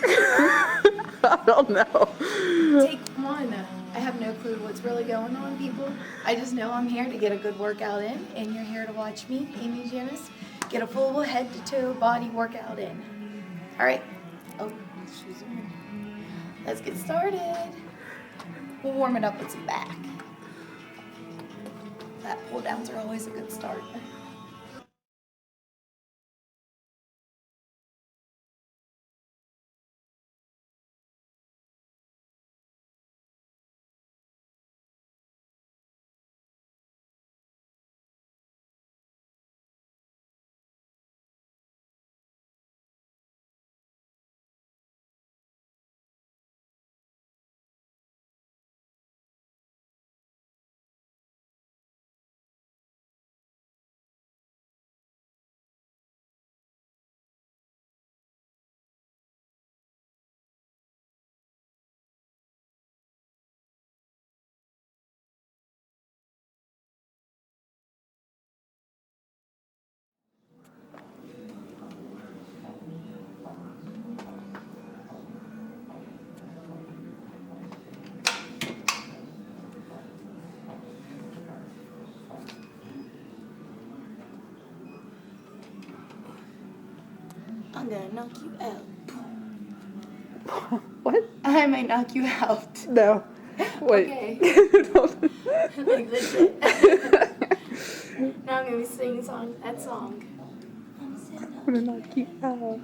I don't know. Take one. I have no clue what's really going on, people. I just know I'm here to get a good workout in, and you're here to watch me, Amy Janice, get a full head to toe body workout in. All right. Oh, shoes on. Let's get started. We'll warm it up with some back. That pull downs are always a good start. I'm gonna knock you out. What? I might knock you out. No. Wait. Okay. Like legit. Now I'm gonna be singing that song. I'm gonna knock you out.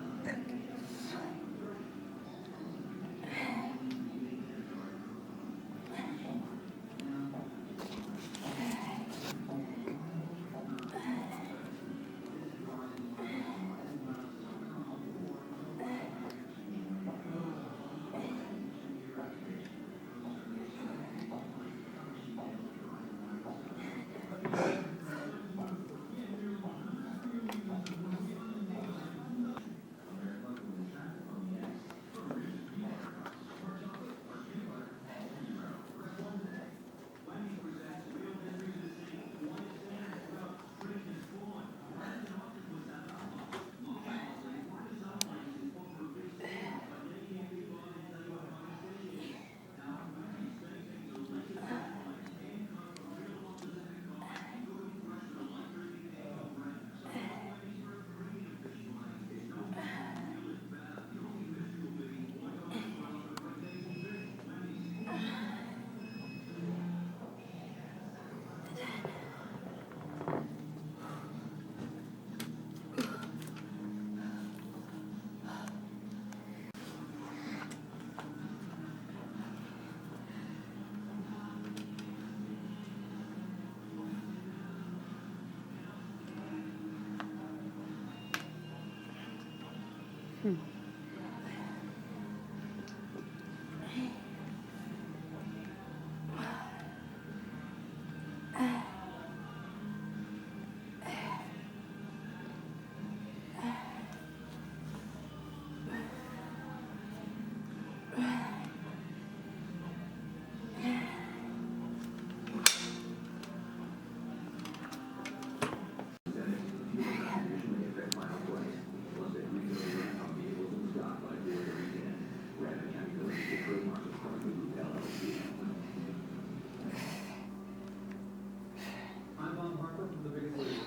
I'm Bob Harper from The Biggest Loser.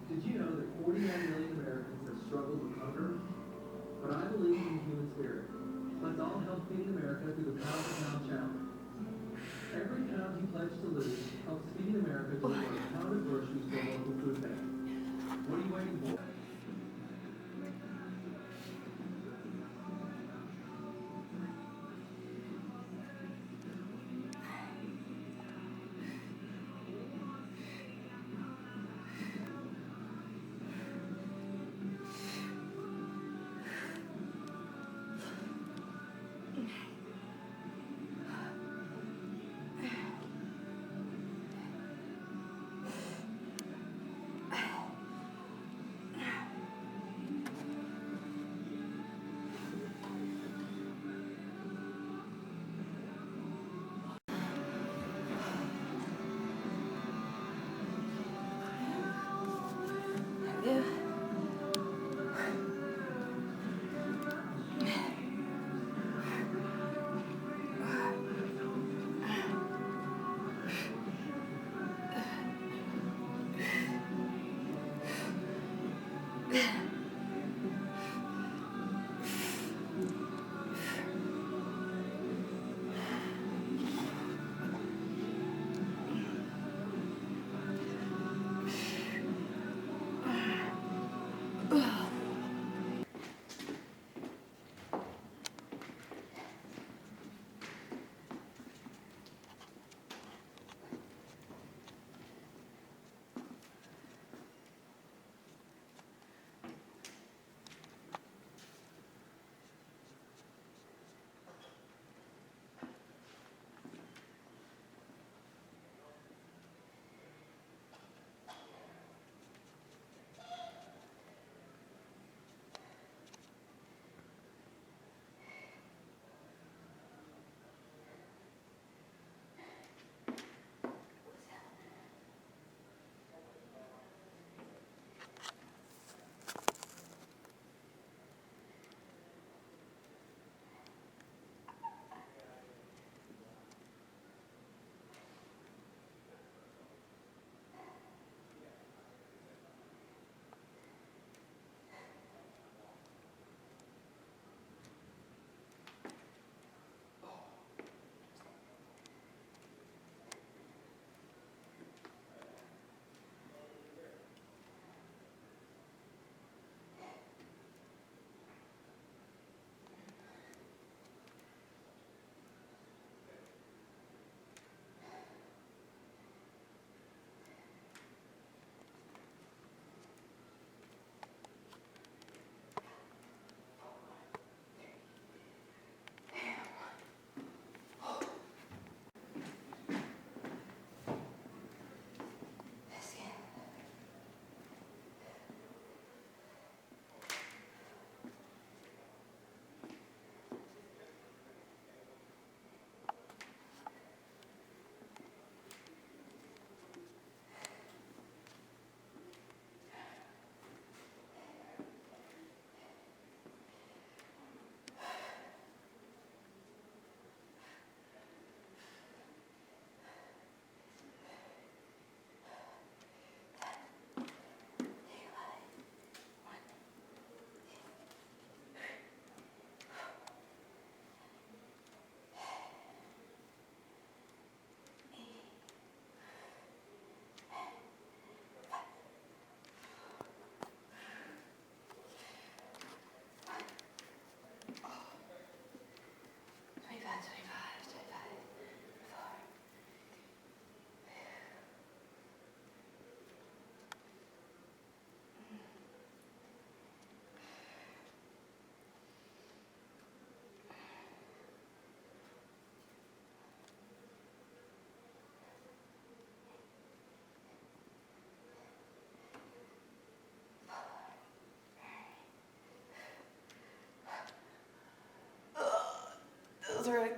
Did you know that 49 million Americans have struggled with hunger? But I believe in the human spirit. Let's all help feeding America through the Pound for Pound Challenge. Every pound you pledge to lose helps Feeding America deliver a pound of groceries to a local food bank. What are you waiting for?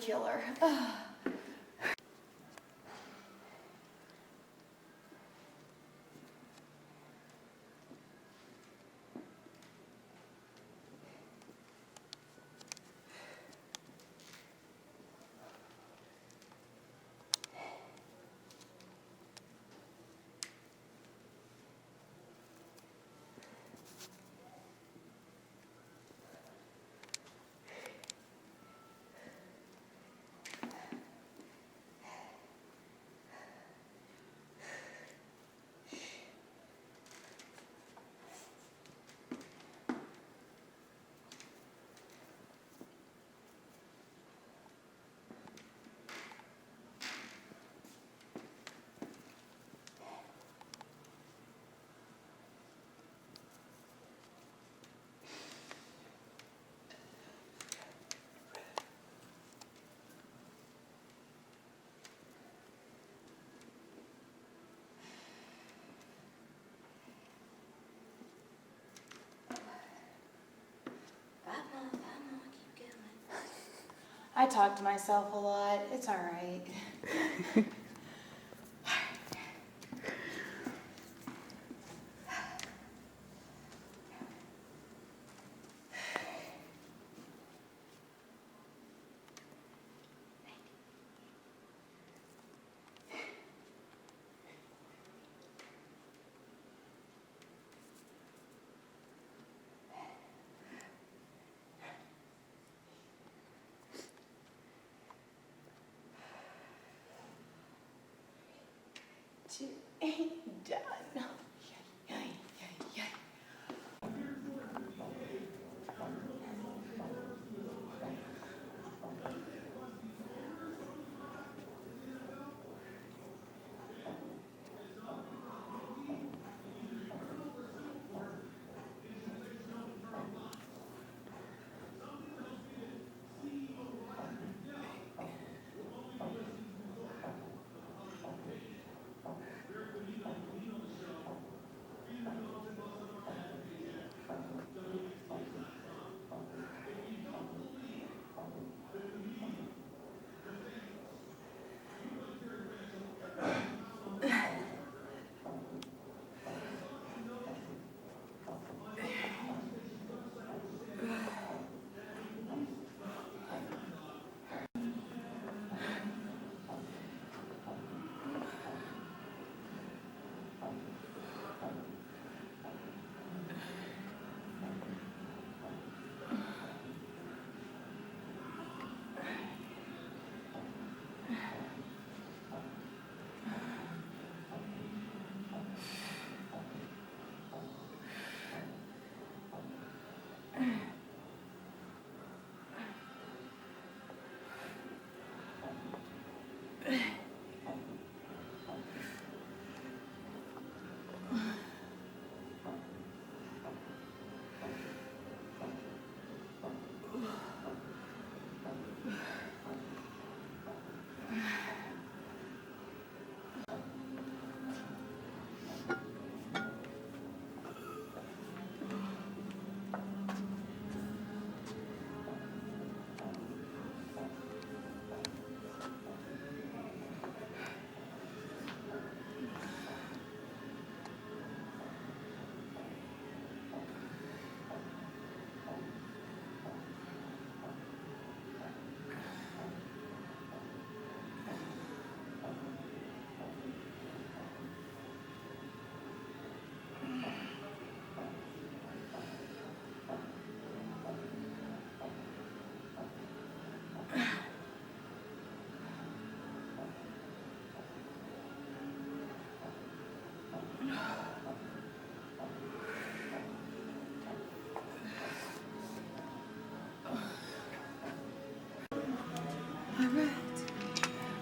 killer. I talk to myself a lot. It's all right. Done. All right.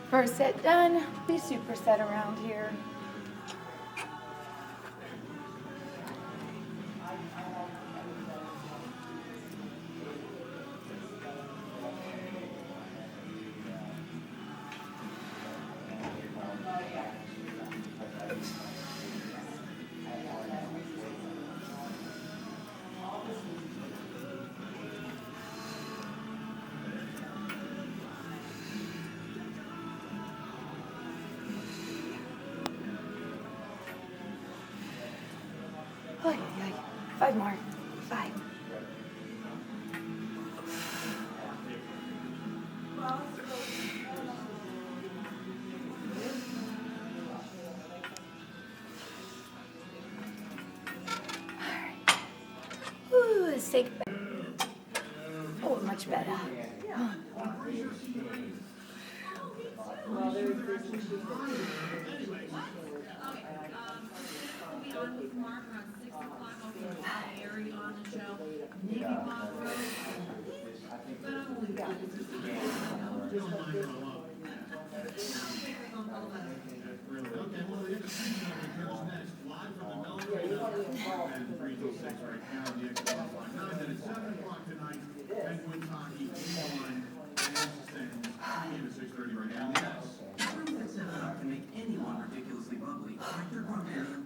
First set done. Be superset around here. Ay, ay. 5 more. 5. Ooh, let's take it back. Oh, much better.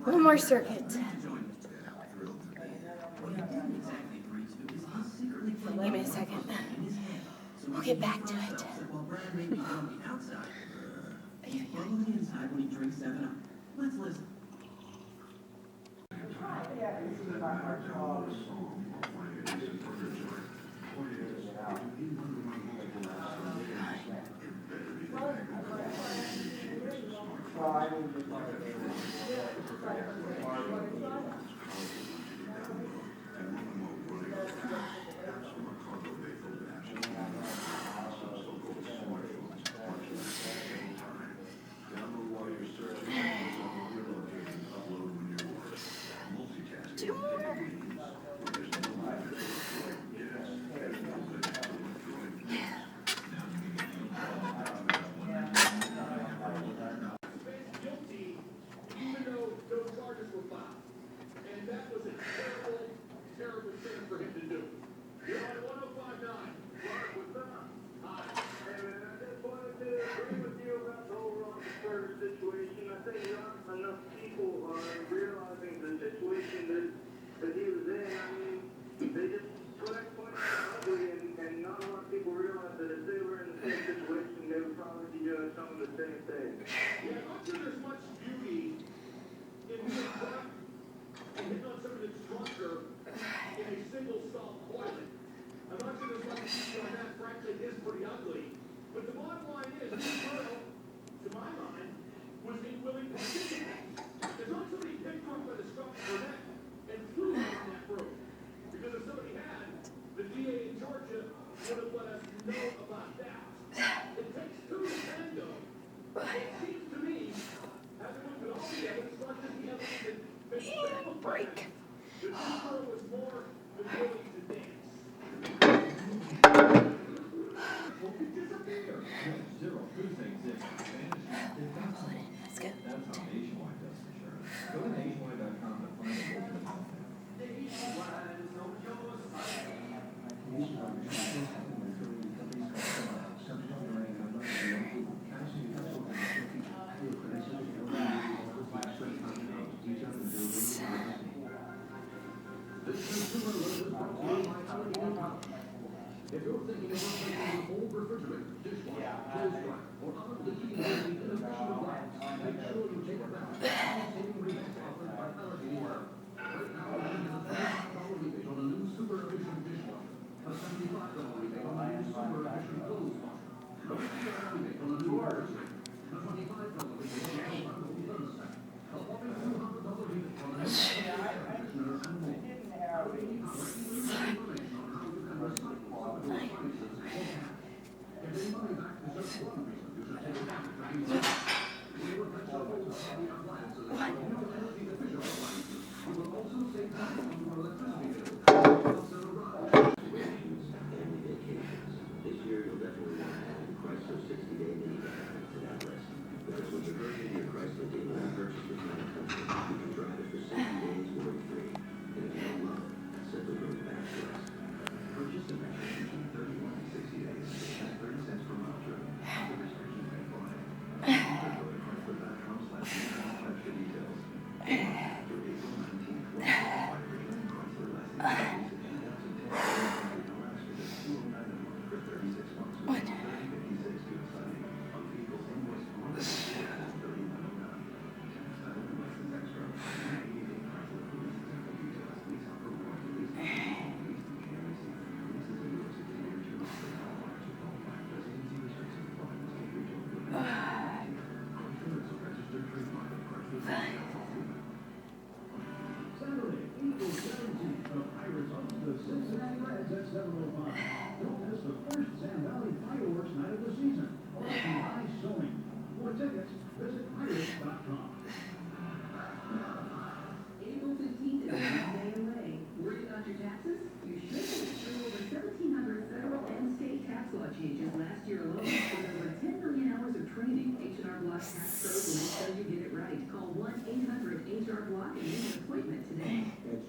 One more circuit. Give me a second. We'll get back to it. Let's listen. Break. Let's go.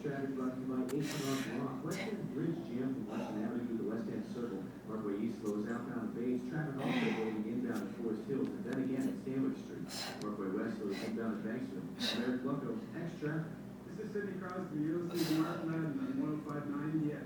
traffic brought to you by Asian North Block. West End Bridge jam from Western Avenue to the West End Circle. Parkway East slows outbound at Bates. Traffic also moving inbound at Forest Hills and then again at Stanley Street. Parkway West slows inbound at Banksville. I'm Eric Lucco, X Traffic. This is Sidney Crosby. You're listening to Mark Madden on 105.9 DX.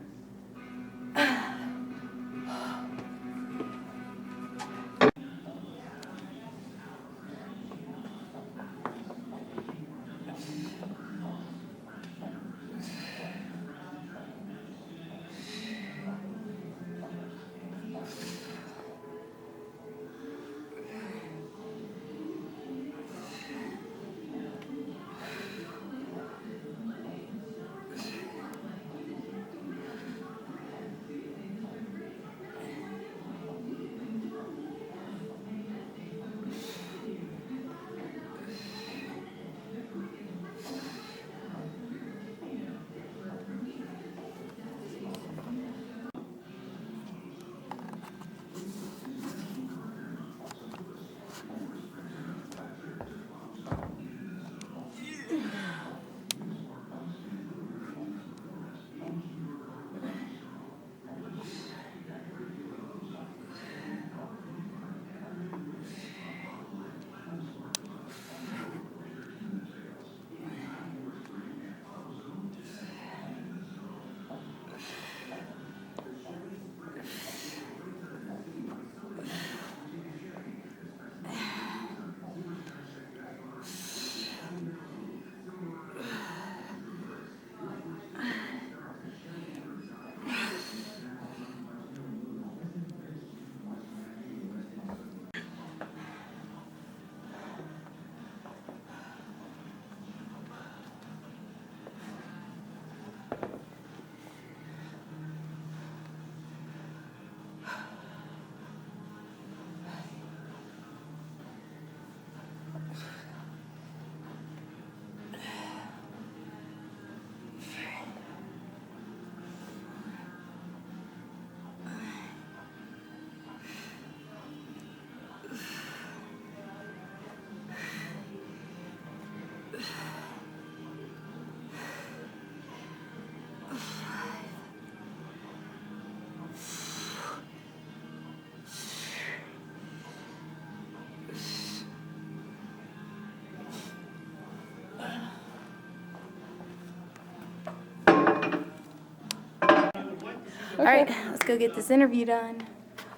All right, let's go get this interview done.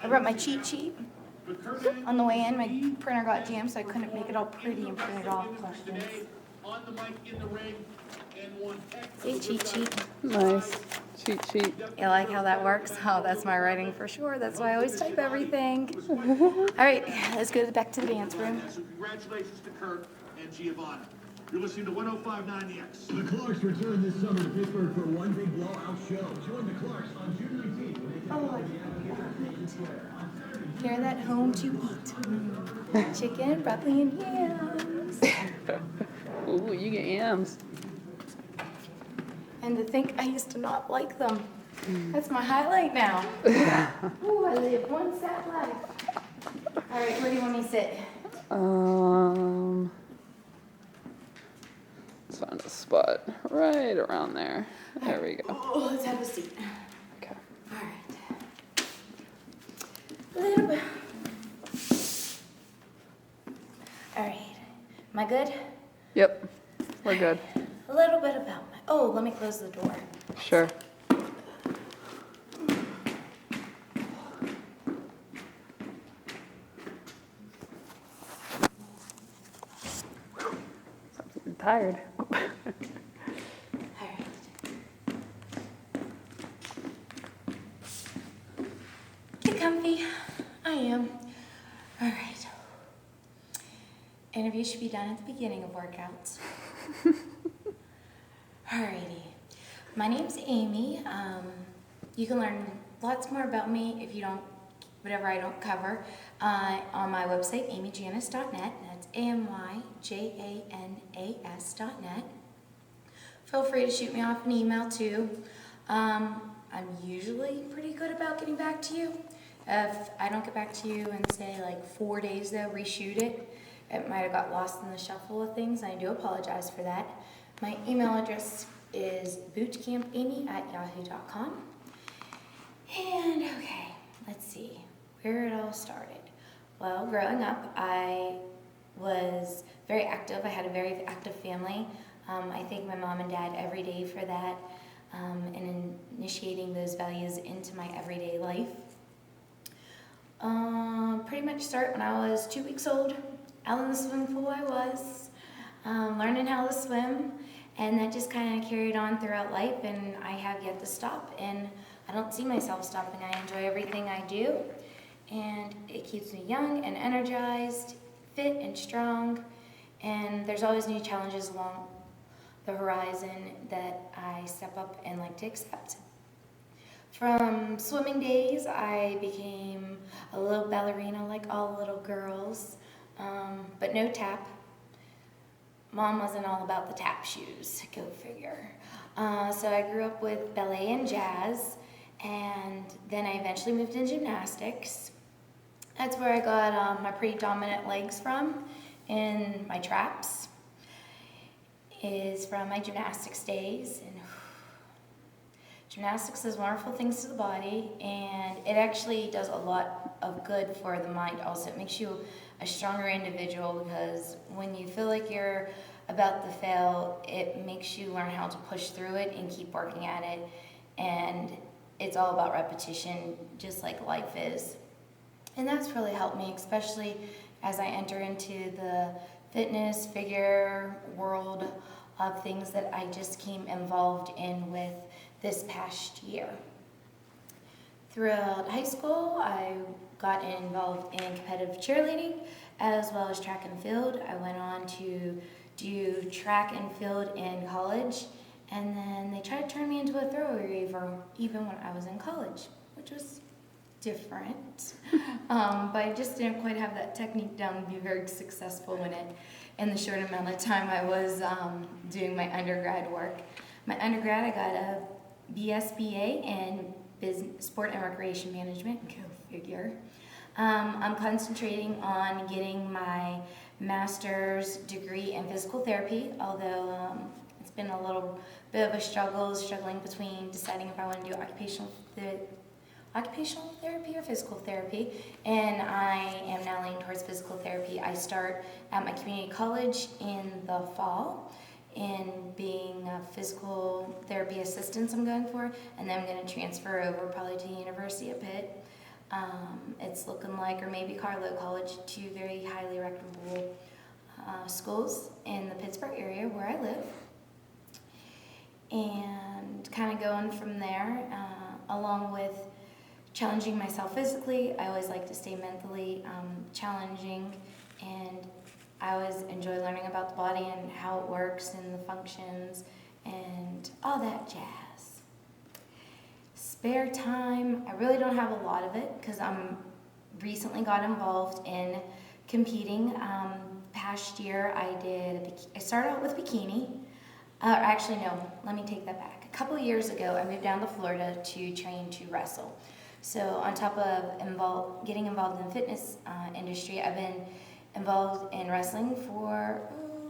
I brought my cheat sheet. On the way in, my printer got jammed, so I couldn't make it all pretty and print it off questions. See, cheat sheet. Nice. Cheat sheet. You like how that works? Oh, that's my writing for sure. That's why I always type everything. All right, let's go back to the dance room. So congratulations to Kurt and Giovanna. You're listening to 105.9 The X. The Clarks return this summer to Pittsburgh for one big blowout show. Join the Clarks on June 19th. Hear that? Home to eat. Chicken, broccoli, and yams. Ooh, you get yams. And to think I used to not like them. That's my highlight now. Ooh, I live one sad life. All right, where do you want me to sit? Let's find a spot right around there. There we go. Oh, let's have a seat. Okay. All right. A little bit. All right. Am I good? Yep. We're good. A little bit about my. Oh, let me close the door. Sure. I'm tired. All right. Get comfy. I am. All right. Interview should be done at the beginning of workouts. Alrighty. My name's Amy. You can learn lots more about me if you don't, whatever I don't cover, on my website, amyjanis.net. That's AMYJANAS.net. Feel free to shoot me off an email too. I'm usually pretty good about getting back to you. If I don't get back to you in, say, like 4 days, though, reshoot it. It might have got lost in the shuffle of things. I do apologize for that. My email address is bootcampamy@yahoo.com. And okay, let's see where it all started. Well, growing up, I was very active. I had a very active family. I thank my mom and dad every day for that, and initiating those values into my everyday life. Pretty much start when I was 2 weeks old. Out in the swimming pool I was, learning how to swim, and that just kind of carried on throughout life, and I have yet to stop, and I don't see myself stopping. I enjoy everything I do, and it keeps me young and energized, fit and strong, and there's always new challenges along the horizon that I step up and like to accept. From swimming days, I became a little ballerina like all little girls, but no tap. Mom wasn't all about the tap shoes, go figure. So I grew up with ballet and jazz, and then I eventually moved into gymnastics. That's where I got my pretty dominant legs from, and my traps is from my gymnastics days. And gymnastics does wonderful things to the body, and it actually does a lot of good for the mind also. It makes you a stronger individual, because when you feel like you're about to fail, it makes you learn how to push through it and keep working at it. And it's all about repetition, just like life is. And that's really helped me, especially as I enter into the fitness, figure world of things that I just came involved in with this past year. Throughout high school, I got involved in competitive cheerleading as well as track and field. I went on to do track and field in college, and then they tried to turn me into a thrower even when I was in college, which was different. But I just didn't quite have that technique down to be very successful in the short amount of time I was doing my undergrad work. My undergrad, I got a BSBA in Sport and Recreation Management, go figure. I'm concentrating on getting my master's degree in physical therapy, although it's been a little bit of a struggling between deciding if I want to do occupational therapy or physical therapy, and I am now leaning towards physical therapy. I start at my community college in the fall in being a physical therapy assistant I'm going for, and then I'm going to transfer over probably to the University of Pitt. It's looking like, or maybe Carlow College, two very highly reputable schools in the Pittsburgh area where I live. And kind of going from there, along with challenging myself physically, I always like to stay mentally challenging, and I always enjoy learning about the body and how it works and the functions and all that jazz. Spare time, I really don't have a lot of it because I'm recently got involved in competing. Past year I started out with bikini. Actually, no, let me take that back. A couple of years ago, I moved down to Florida to train to wrestle. So on top of getting involved in the fitness industry, I've been involved in wrestling for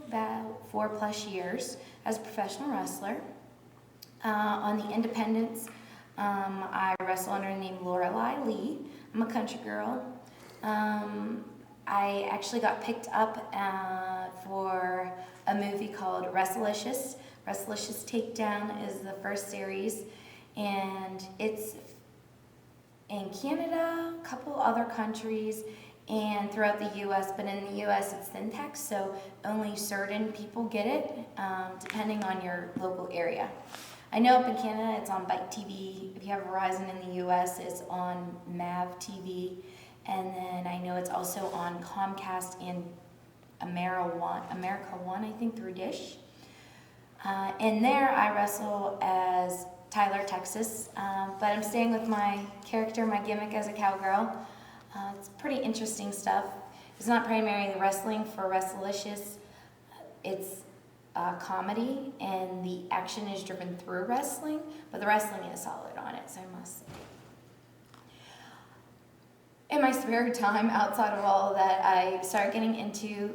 about 4+ years as a professional wrestler. On the independents, I wrestle under the name Lorelei Lee. I'm a country girl. I actually got picked up for a movie called Wrestlicious. Wrestlicious Takedown is the first series, and it's in Canada, a couple other countries, and throughout the U.S., but in the U.S. it's thin text, so only certain people get it, depending on your local area. I know up in Canada it's on Bite TV. If you have Verizon in the U.S., it's on MAV TV, and then I know it's also on Comcast and America One, I think, through Dish. And there I wrestle as Tyler, Texas, but I'm staying with my character, my gimmick as a cowgirl. It's pretty interesting stuff. It's not primarily wrestling for Wrestlicious. It's comedy, and the action is driven through wrestling, but the wrestling is solid on it, so I must say. In my spare time, outside of all of that, I started getting into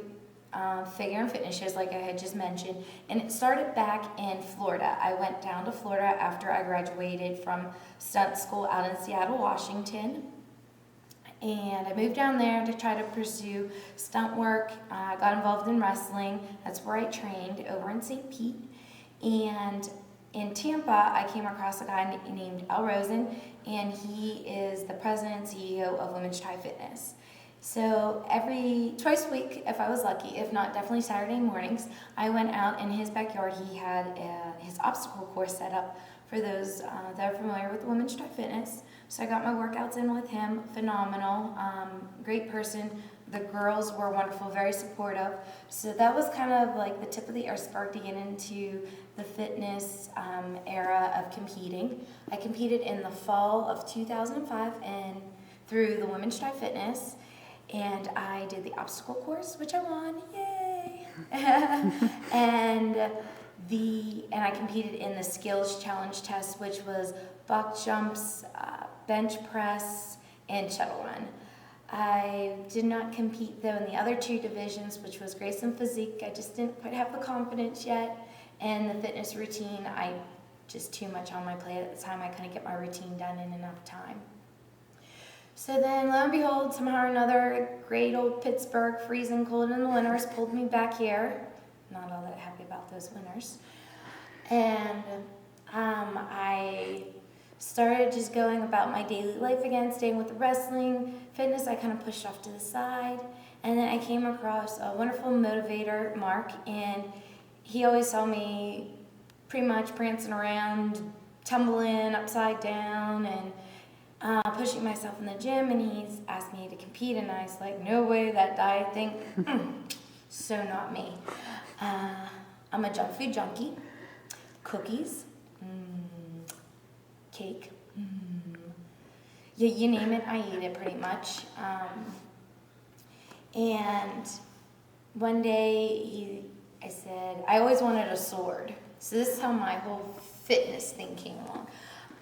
figure and fitness shows like I had just mentioned, and it started back in Florida. I went down to Florida after I graduated from stunt school out in Seattle, Washington, and I moved down there to try to pursue stunt work. I got involved in wrestling. That's where I trained, over in St. Pete. And in Tampa, I came across a guy named Al Rosen, and he is the president and CEO of Women's Try Fitness. So twice a week, if I was lucky, if not, definitely Saturday mornings, I went out in his backyard. He had his obstacle course set up for those that are familiar with Women's Try Fitness. So I got my workouts in with him. Phenomenal, great person. The girls were wonderful, very supportive. So that was kind of like the tip of the iceberg to get into the fitness era of competing. I competed in the fall of 2005 and through the Women's Try Fitness, and I did the obstacle course, which I won, yay! and I competed in the skills challenge test, which was box jumps, bench press, and shuttle run. I did not compete though in the other two divisions, which was grace and physique. I just didn't quite have the confidence yet. And the fitness routine, just too much on my plate at the time. I couldn't get my routine done in enough time. So then, lo and behold, somehow or another, great old Pittsburgh, freezing cold in the winters, pulled me back here. Not all that happy about those winters. And I started just going about my daily life again, staying with the wrestling. Fitness I kind of pushed off to the side. And then I came across a wonderful motivator, Mark, and he always saw me pretty much prancing around, tumbling upside down, and pushing myself in the gym, and he's asked me to compete, and I was like, no way, that diet thing, so not me. I'm a junk food junkie. Cookies, cake, you name it, I eat it pretty much. And one day I said, I always wanted a sword. So this is how my whole fitness thing came along.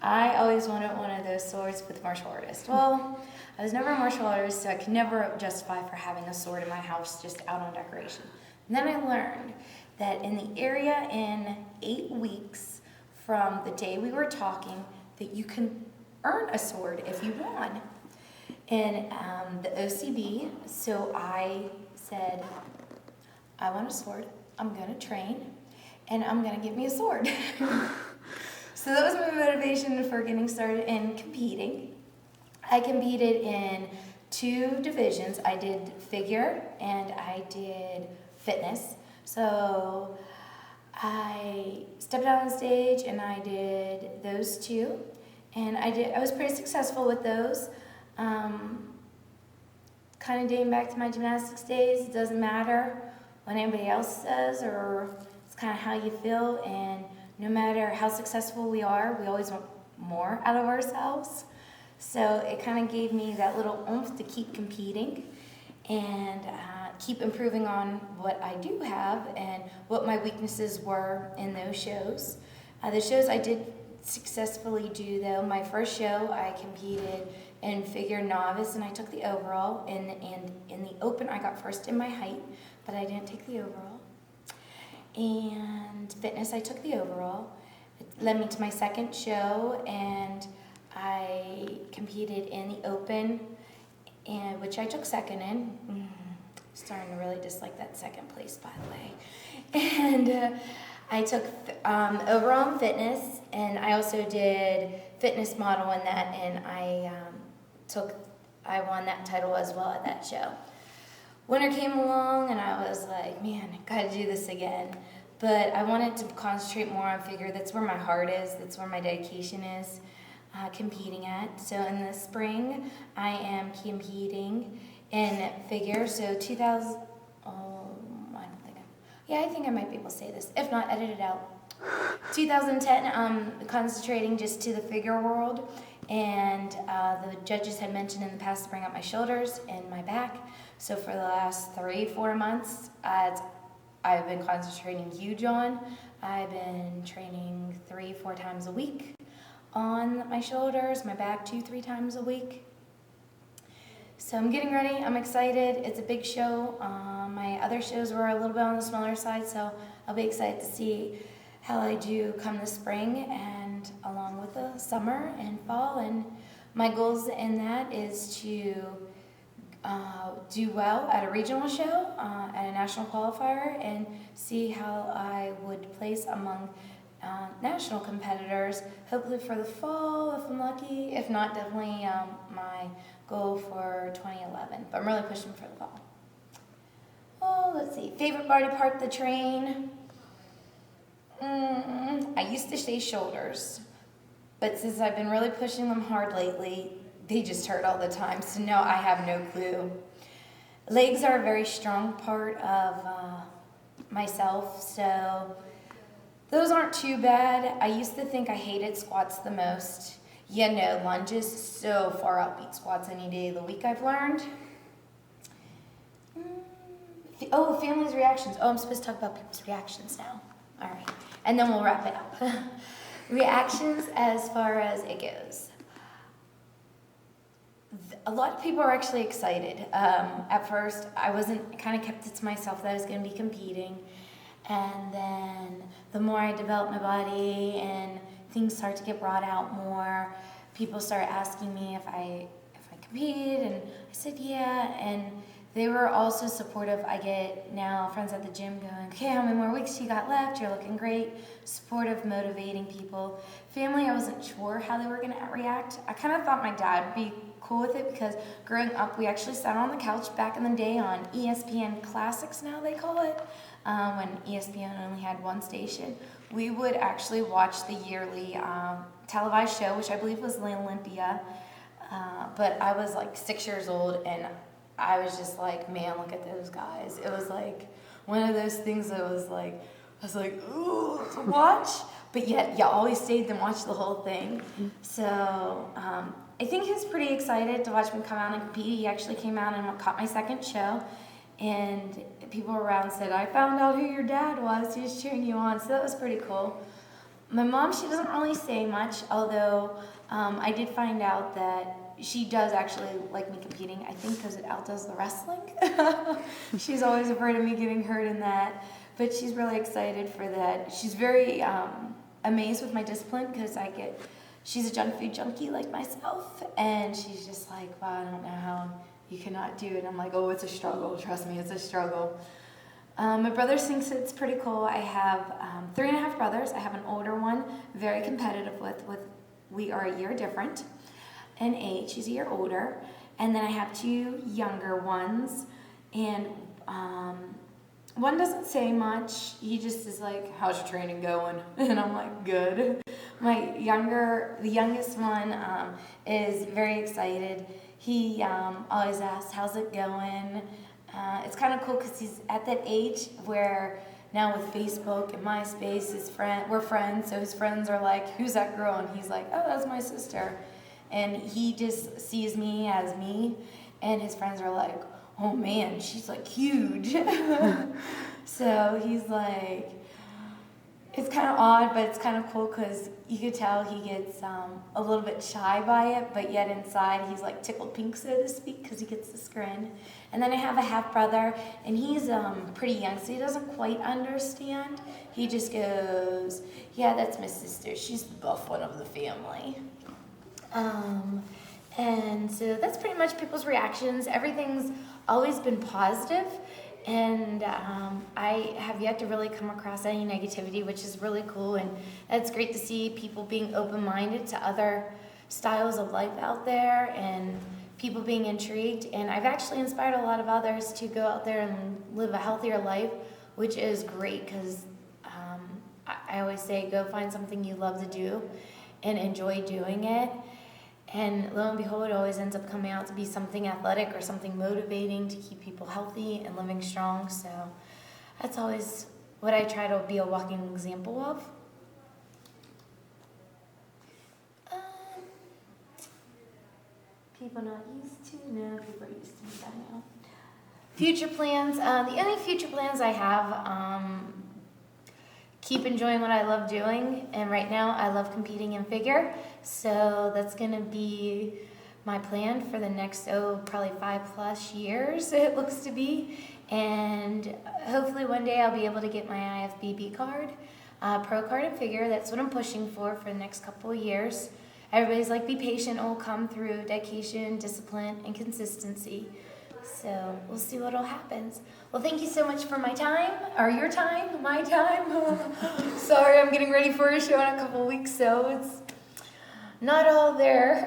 I always wanted one of those swords with martial artist. Well, I was never a martial artist, so I could never justify for having a sword in my house just out on decoration. And then I learned that in the area in 8 weeks from the day we were talking, that you can earn a sword if you won in the OCB. So I said, I want a sword, I'm gonna train, and I'm gonna get me a sword. So that was my motivation for getting started in competing. I competed in 2 divisions. I did figure and I did fitness. So I stepped out on stage and I did those 2. And I was pretty successful with those. Kind of dating back to my gymnastics days, it doesn't matter what anybody else says, or it's kind of how you feel, and no matter how successful we are, we always want more out of ourselves. So it kind of gave me that little oomph to keep competing and keep improving on what I do have and what my weaknesses were in those shows. The shows I did successfully do though, my first show I competed in figure novice and I took the overall, and in the open I got first in my height, but I didn't take the overall. And fitness I took the overall. It led me to my second show, and I competed in the open, and which I took second in. Starting to really dislike that second place, by the way. And I took overall in fitness, and I also did fitness model in that, and I won that title as well at that show. Winter came along, and I was like, man, I gotta do this again. But I wanted to concentrate more on figure. That's where my heart is. That's where my dedication is, competing at. So in the spring, I am competing in figure. So I think I might be able to say this. If not, edit it out. 2010, concentrating just to the figure world. And the judges had mentioned in the past to bring up my shoulders and my back. So for the last 3-4 months, I've been concentrating huge on. I've been training 3-4 times a week on my shoulders, my back 2-3 times a week. So I'm getting ready. I'm excited. It's a big show. My other shows were a little bit on the smaller side, so I'll be excited to see how I do come the spring and along with the summer and fall. And my goals in that is to do well at a regional show, at a national qualifier, and see how I would place among national competitors, hopefully for the fall if I'm lucky. If not, definitely my goal for 2011. But I'm really pushing for the fall. Oh, let's see. Favorite body part, the train. I used to say shoulders, but since I've been really pushing them hard lately, they just hurt all the time, so no, I have no clue. Legs are a very strong part of myself, so those aren't too bad. I used to think I hated squats the most. Yeah, no, lunges so far outbeat squats any day of the week, I've learned. Oh, family's reactions. Oh, I'm supposed to talk about people's reactions now. All right, and then we'll wrap it up. Reactions as far as it goes. A lot of people are actually excited. At first, I kind of kept it to myself that I was going to be competing. And then the more I develop my body and things start to get brought out more, people start asking me if I competed, and I said yeah, and they were also supportive. I get now friends at the gym going, okay, how many more weeks you got left? You're looking great. Supportive, motivating people. Family, I wasn't sure how they were going to react. I kind of thought my dad would be cool with it because growing up, we actually sat on the couch back in the day on ESPN Classics, now they call it, when ESPN only had one station. We would actually watch the yearly televised show, which I believe was the Olympia, but I was like 6 years old, and I was just like, man, look at those guys. It was like one of those things that was like, I was like, ooh, to watch, but yet you always stayed and watched the whole thing. So I think he was pretty excited to watch me come out and compete. He actually came out and caught my second show, and people around said, I found out who your dad was. He was cheering you on, so that was pretty cool. My mom, she doesn't really say much, although I did find out that she does actually like me competing, I think because it outdoes the wrestling. She's always afraid of me getting hurt in that, but she's really excited for that. She's very amazed with my discipline because she's a junk food junkie like myself, and she's just like, wow, I don't know how you cannot do it. I'm like, oh, it's a struggle, trust me, it's a struggle. My brother thinks it's pretty cool. I have 3.5 brothers. I have an older one, very competitive with we are a year different in age. He's a year older. And then I have 2 younger ones, and one doesn't say much. He just is like, how's your training going? And I'm like, good. The youngest one is very excited. He always asks, how's it going? It's kind of cool because he's at that age where now with Facebook and MySpace, we're friends, so his friends are like, who's that girl? And he's like, oh, that's my sister. And he just sees me as me, and his friends are like, oh man, she's like huge. So he's like, it's kind of odd, but it's kind of cool because you could tell he gets a little bit shy by it, but yet inside he's like tickled pink, so to speak, because he gets this grin. And then I have a half brother, and he's pretty young, so he doesn't quite understand. He just goes, yeah, that's my sister. She's the buff one of the family. And so that's pretty much people's reactions. Everything's always been positive, and I have yet to really come across any negativity, which is really cool, and it's great to see people being open-minded to other styles of life out there and people being intrigued. And I've actually inspired a lot of others to go out there and live a healthier life, which is great because I always say go find something you love to do and enjoy doing it. And lo and behold, it always ends up coming out to be something athletic or something motivating to keep people healthy and living strong. So that's always what I try to be a walking example of. People not used to? No, people are used to me by now. Future plans. The only future plans I have, keep enjoying what I love doing. And right now I love competing in figure. So that's going to be my plan for the next, probably 5+ years, it looks to be. And hopefully one day I'll be able to get my IFBB card, pro card and figure. That's what I'm pushing for the next couple of years. Everybody's like, be patient, it will come through dedication, discipline, and consistency. So we'll see what'll happen. Well, thank you so much for my time, or your time, my time. Sorry, I'm getting ready for a show in a couple of weeks, so it's not all there.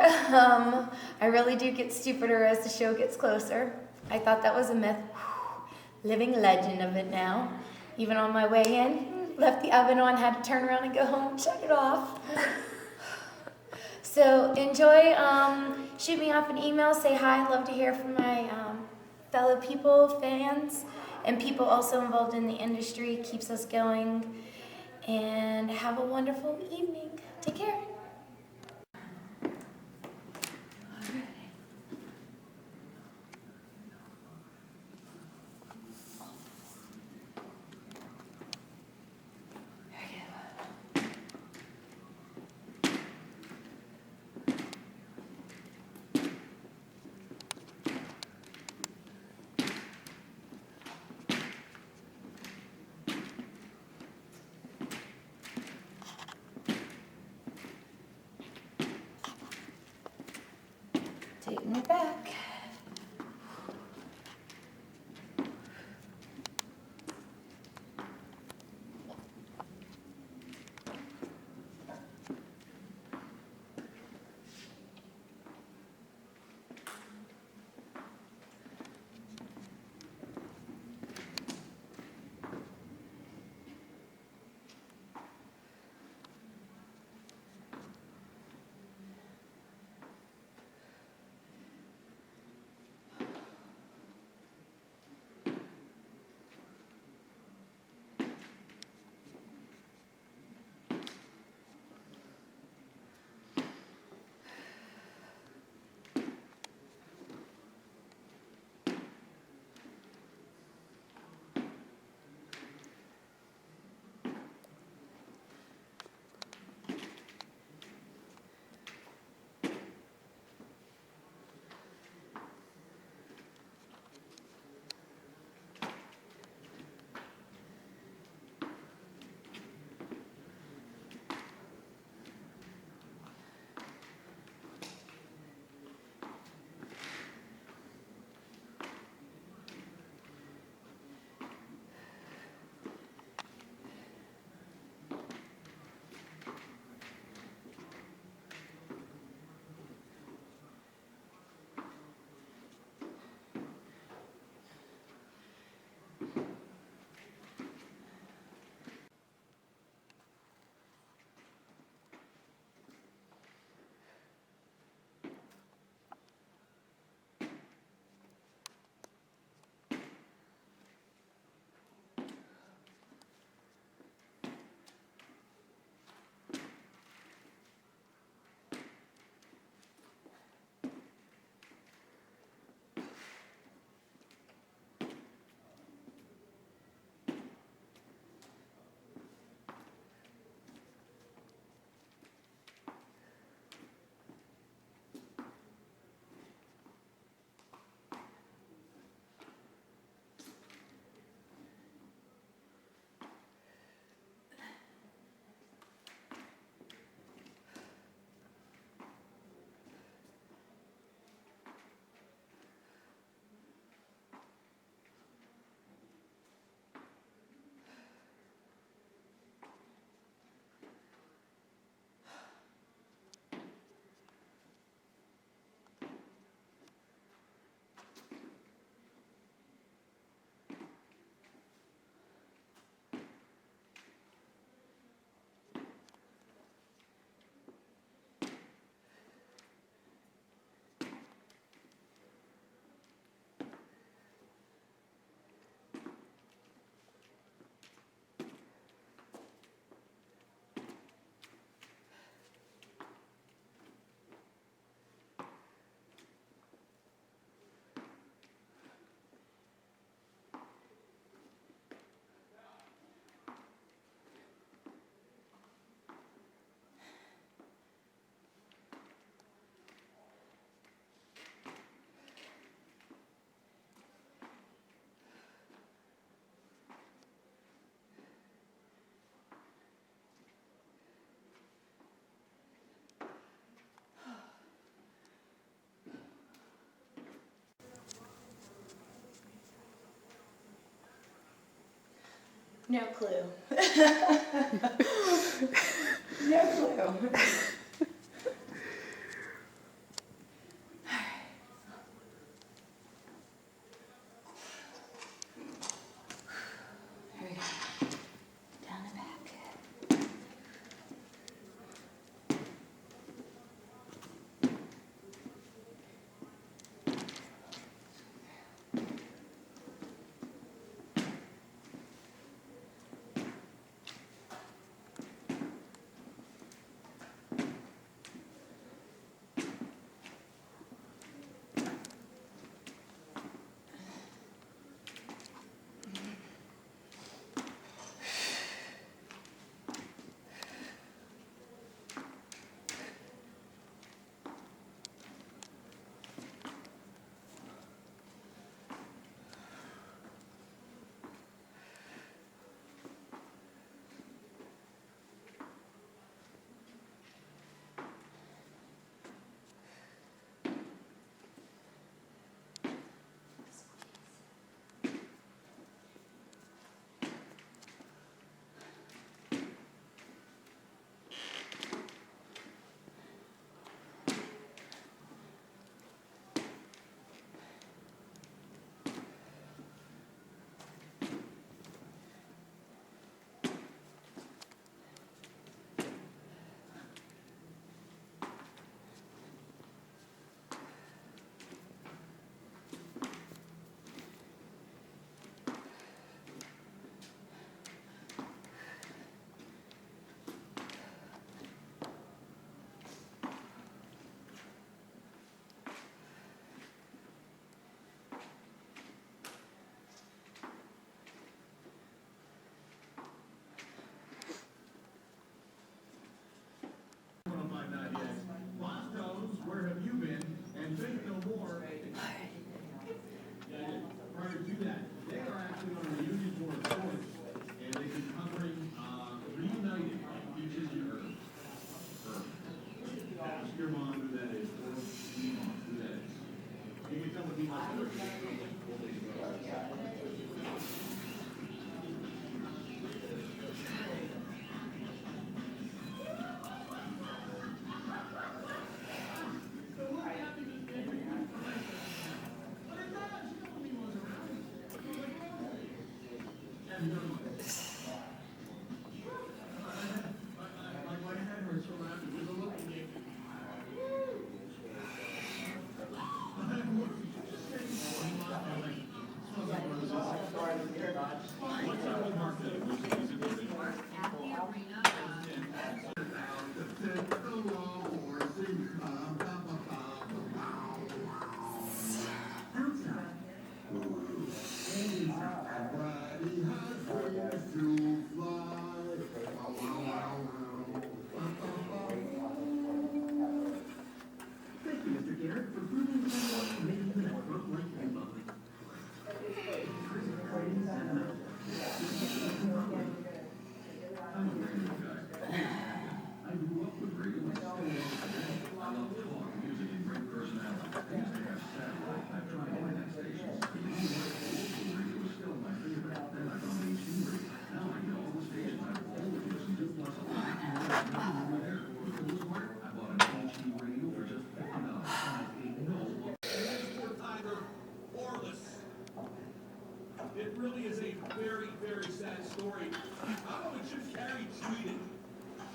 I really do get stupider as the show gets closer. I thought that was a myth. Living legend of it now. Even on my way in, left the oven on, had to turn around and go home and shut it off. So enjoy. Shoot me off an email. Say hi. I'd love to hear from my fellow people, fans, and people also involved in the industry. Keeps us going. And have a wonderful evening. Take care. No clue. No clue. Here we go. Down and back. Where have you been? And think no more. Prior to that, they are actually on a reunion tour of sorts, and they've been covering Reunited by Peaches and Herb. Ask your mom who that is, or your mom who that is. You can tell the people that are It really is a very, very sad story. How about Jim Carrey tweeted?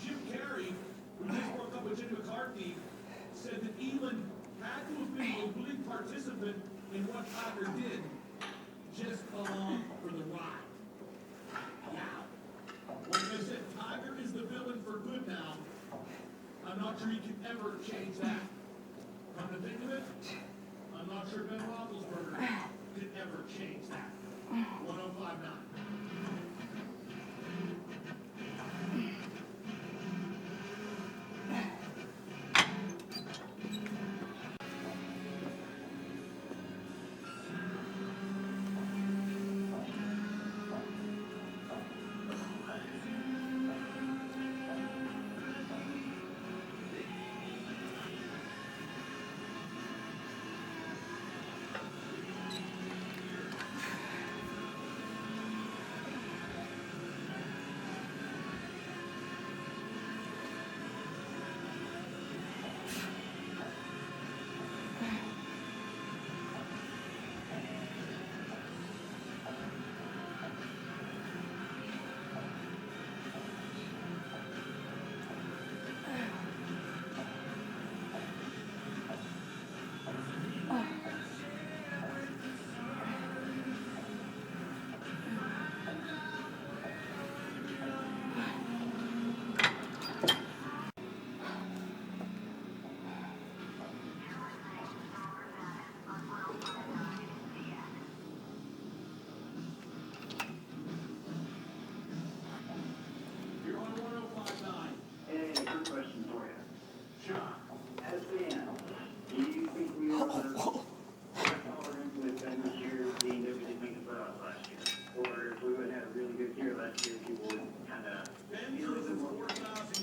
Jim Carrey, who just broke up with Jim McCarthy, said that Elon had to have been a willing participant in what Tiger did, just along for the ride. Wow. Like I said, Tiger is the villain for good now. I'm not sure you can ever change that. Come to think of it, I'm not sure Ben Roethlisberger could ever change that. 1059.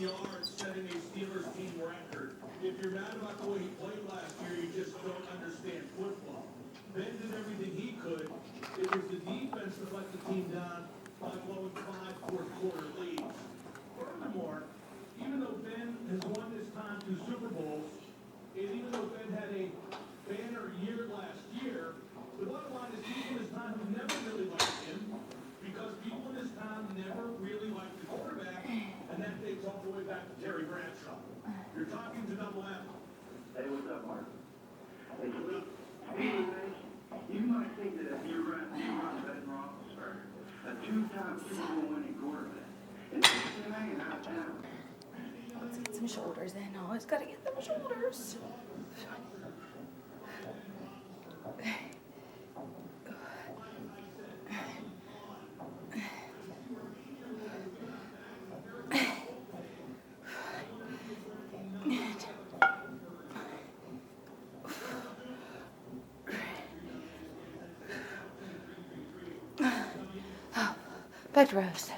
yards, setting a Steelers team record. If you're mad about the way he played last year, you just don't understand football. Ben did everything he could. It was the defense that let the team down by blowing 5 fourth-quarter leads. Furthermore, even though Ben has won this time 2 Super Bowls, and even though Ben had a banner year last year, the bottom line is people in this town have never really liked him because people in this town never really liked the quarterback, and that dates all the way back to Terry Bradshaw. You're talking to Double M. Hey, what's up, Mark? Hey, Steve, you might think that if you run Ben Roethlisberger, a 2-time Super Bowl winning quarterback, and he's still hanging out of town. Let's get some shoulders in. Always gotta get them shoulders. Back to roast.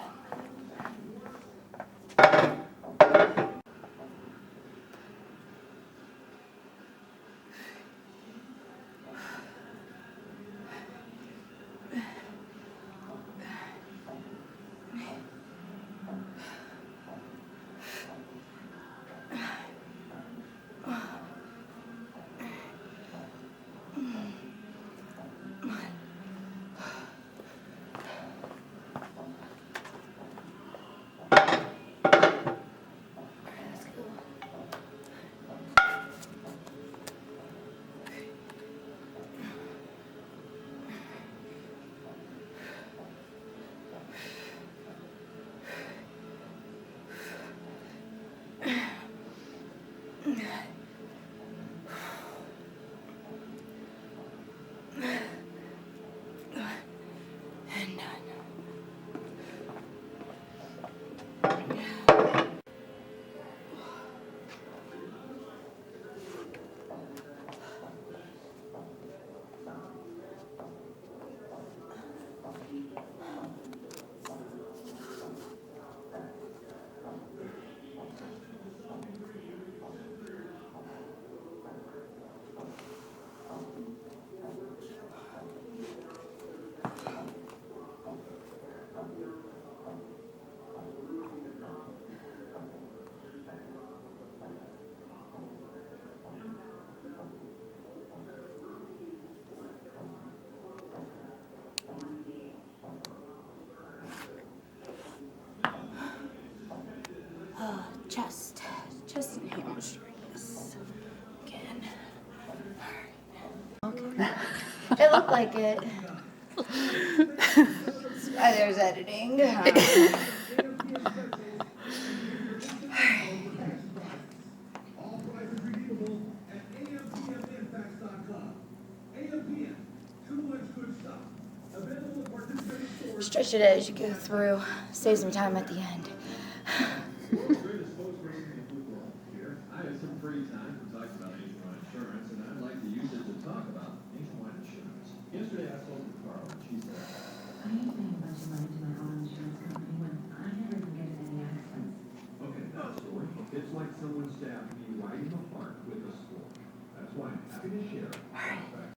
And done. Chest and hamstrings again. Okay. It looked like it. There's editing. All prices redeemable at AMPMImpacts.com. AMPM, too much good stuff. Available at participating stores. Stretch it as you go through. Save some time at the end. World's greatest spokesperson in football here. I have some free time to talk about Nationwide Insurance, and I'd like to use it to talk about Nationwide Insurance. Yesterday I spoke with Carl, and she said, I need to pay a bunch of money to my auto insurance company when I never even get in any accidents. okay, that's the story. It's like someone stabbed me right in the heart with a spoon. That's why I'm happy to share.